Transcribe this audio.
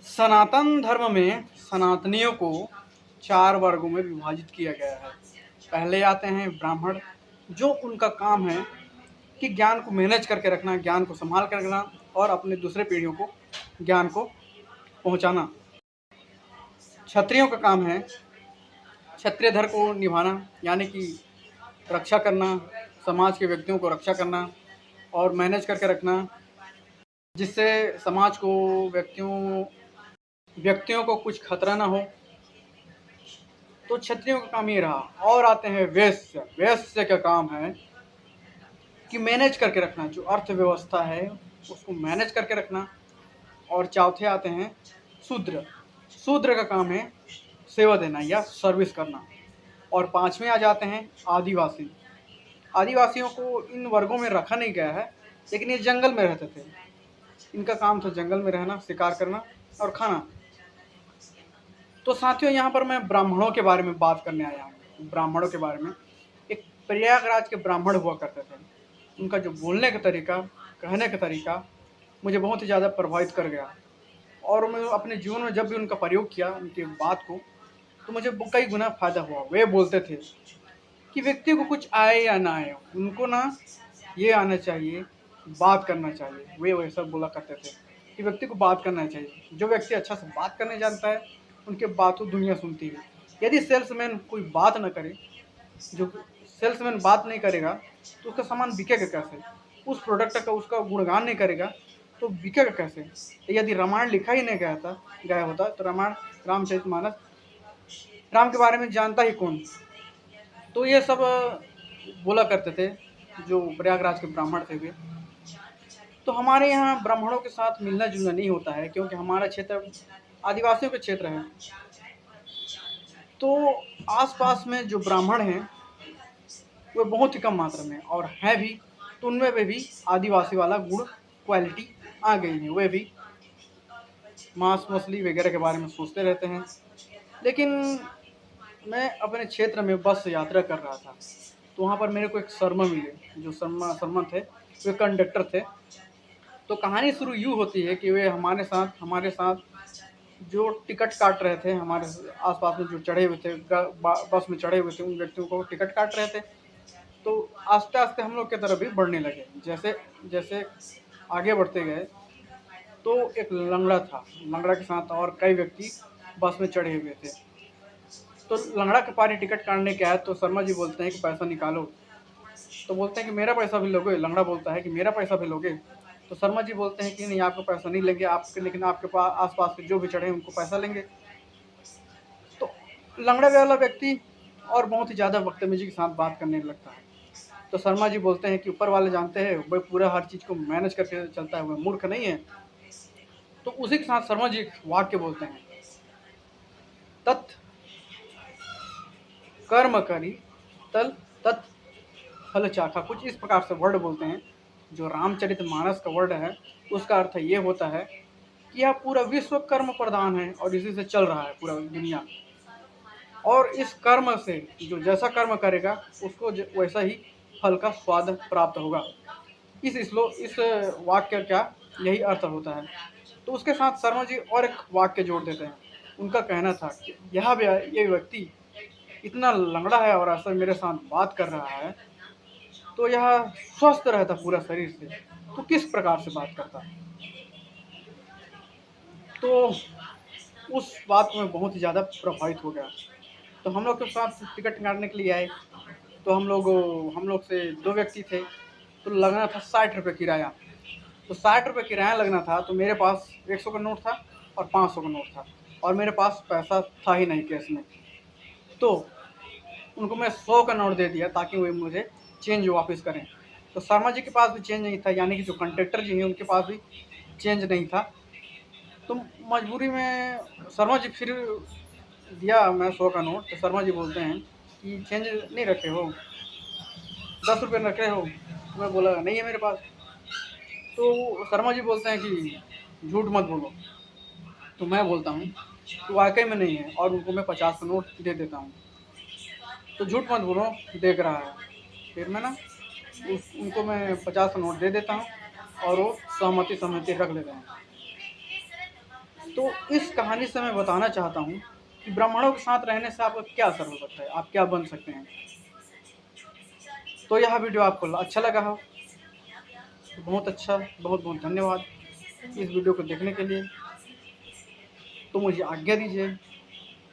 सनातन धर्म में सनातनियों को 4 वर्गों में विभाजित किया गया है। पहले आते हैं ब्राह्मण, जो उनका काम है कि ज्ञान को मैनेज करके रखना, ज्ञान को संभाल कर रखना और अपने दूसरे पीढ़ियों को ज्ञान को पहुंचाना। क्षत्रियों का काम है क्षत्रिय धर्म को निभाना, यानी कि रक्षा करना, समाज के व्यक्तियों को रक्षा करना और मैनेज करके रखना, जिससे समाज को, व्यक्तियों को कुछ खतरा ना हो। तो क्षत्रियों का काम ये रहा। और आते हैं वैश्य। वैश्य का काम है कि मैनेज करके रखना, जो अर्थव्यवस्था है उसको मैनेज करके रखना। और चौथे आते हैं शूद्र। शूद्र का काम है सेवा देना या सर्विस करना। और पांचवें आ जाते हैं आदिवासी। आदिवासियों को इन वर्गों में रखा नहीं गया है, लेकिन ये जंगल में रहते थे। इनका काम था जंगल में रहना, शिकार करना और खाना। तो साथियों, यहाँ पर मैं ब्राह्मणों के बारे में बात करने आया हूँ। ब्राह्मणों के बारे में, एक प्रयागराज के ब्राह्मण हुआ करते थे। उनका जो बोलने का तरीका, कहने का तरीका मुझे बहुत ही ज़्यादा प्रभावित कर गया। और मैं अपने जीवन में जब भी उनका प्रयोग किया, उनकी बात को, तो मुझे कई गुना फायदा हुआ। वे बोलते थे कि व्यक्ति को कुछ आए या ना आए, उनको ना ये आना चाहिए, बात करना चाहिए। वे वैसा बोला करते थे कि व्यक्ति को बात करना चाहिए। जो व्यक्ति अच्छा से बात करने जानता है, उनके बातों दुनिया सुनती है। यदि सेल्समैन कोई बात न करे, जो सेल्समैन बात नहीं करेगा, तो उसका सामान बिकेगा कैसे? उस प्रोडक्ट का उसका गुणगान नहीं करेगा तो बिकेगा कैसे? यदि रामायण लिखा ही नहीं गया होता तो रामायण, रामचरितमानस, राम के बारे में जानता ही कौन? तो ये सब बोला करते थे जो प्रयागराज के ब्राह्मण थे वे। तो हमारे यहाँ ब्राह्मणों के साथ मिलना जुलना नहीं होता है, क्योंकि हमारा क्षेत्र आदिवासियों का क्षेत्र है। तो आसपास में जो ब्राह्मण हैं वो बहुत ही कम मात्रा में और हैं भी, तो उनमें भी आदिवासी वाला गुण, क्वालिटी आ गई है। वे भी मांस मछली वगैरह के बारे में सोचते रहते हैं। लेकिन मैं अपने क्षेत्र में बस से यात्रा कर रहा था, तो वहाँ पर मेरे को एक शर्मा मिले। जो शर्मा थे, वे कंडक्टर थे। तो कहानी शुरू यूँ होती है कि वे हमारे साथ जो टिकट काट रहे थे, हमारे आसपास में जो चढ़े हुए थे, बस में चढ़े हुए थे, उन व्यक्तियों को टिकट काट रहे थे। तो आस्ते आस्ते हम लोग की तरफ भी बढ़ने लगे। जैसे जैसे आगे बढ़ते गए तो एक लंगड़ा था। लंगड़ा के साथ और कई व्यक्ति बस में चढ़े हुए थे। तो लंगड़ा के पारी टिकट काटने के आए तो शर्मा जी बोलते हैं कि पैसा निकालो। तो बोलते हैं कि मेरा पैसा भी लोगे? लंगड़ा बोलता है कि मेरा पैसा भी लोगे? तो शर्मा जी बोलते हैं कि नहीं, आपका पैसा नहीं लेंगे, आपके, लेकिन आपके पास आसपास के जो भी चढ़े उनको पैसा लेंगे। तो लंगड़ा वाला व्यक्ति और बहुत ही ज़्यादा बदतमीजी के साथ बात करने लगता है। तो शर्मा जी बोलते हैं कि ऊपर वाले जानते हैं, वह पूरा हर चीज़ को मैनेज करके चलता है, वह मूर्ख नहीं है। तो उसी के साथ शर्मा जी एक वाक्य बोलते हैं, तत् कर्म करी तल तत् फल चाखा। कुछ इस प्रकार से वर्ड बोलते हैं। जो रामचरितमानस का वर्ड है, उसका अर्थ ये होता है कि यह पूरा विश्व कर्म प्रधान है और इसी से चल रहा है पूरा दुनिया। और इस कर्म से जो जैसा कर्म करेगा उसको वैसा ही फल का स्वाद प्राप्त होगा। इस वाक्य का यही अर्थ होता है। तो उसके साथ शर्मा जी और एक वाक्य जोड़ देते हैं। उनका कहना था कि ये व्यक्ति इतना लंगड़ा है और ऐसा मेरे साथ बात कर रहा है, तो यह स्वस्थ रहता पूरा शरीर से, तो किस प्रकार से बात करता है? तो उस बात में बहुत ही ज़्यादा प्रभावित हो गया। तो हम लोग के साथ टिकट काटने के लिए आए। तो हम लोग से 2 व्यक्ति थे। तो लगना था 60 रुपये किराया। तो 60 रुपये किराया लगना था। तो मेरे पास 100 का नोट था और 500 का नोट था, और मेरे पास पैसा था ही नहीं कैश में। तो उनको मैं 100 का नोट दे दिया ताकि वे मुझे चेंज वापस करें। तो शर्मा जी के पास भी चेंज नहीं था, यानी कि जो कंडक्टर जी हैं उनके पास भी चेंज नहीं था। तो मजबूरी में शर्मा जी फिर दिया मैं 100 का नोट। तो शर्मा जी बोलते हैं कि चेंज नहीं रखे हो, 10 रुपये रखे हो? तो मैं बोला नहीं है मेरे पास। तो शर्मा जी बोलते हैं कि झूठ मत बोलो। तो मैं बोलता हूँ कि वाकई में नहीं है, और उनको मैं 50 का नोट दे देता हूँ। तो झूठ मत बोलो, देख रहा है। फिर मैं ना उनको मैं 50 का नोट दे देता हूँ और वो सहमति रख लेते हैं। तो इस कहानी से मैं बताना चाहता हूँ कि ब्राह्मणों के साथ रहने से आपका क्या असर हो सकता है, आप क्या बन सकते हैं। तो यह वीडियो आपको अच्छा लगा हो तो बहुत अच्छा, बहुत बहुत धन्यवाद इस वीडियो को देखने के लिए। तो मुझे आज्ञा दीजिए।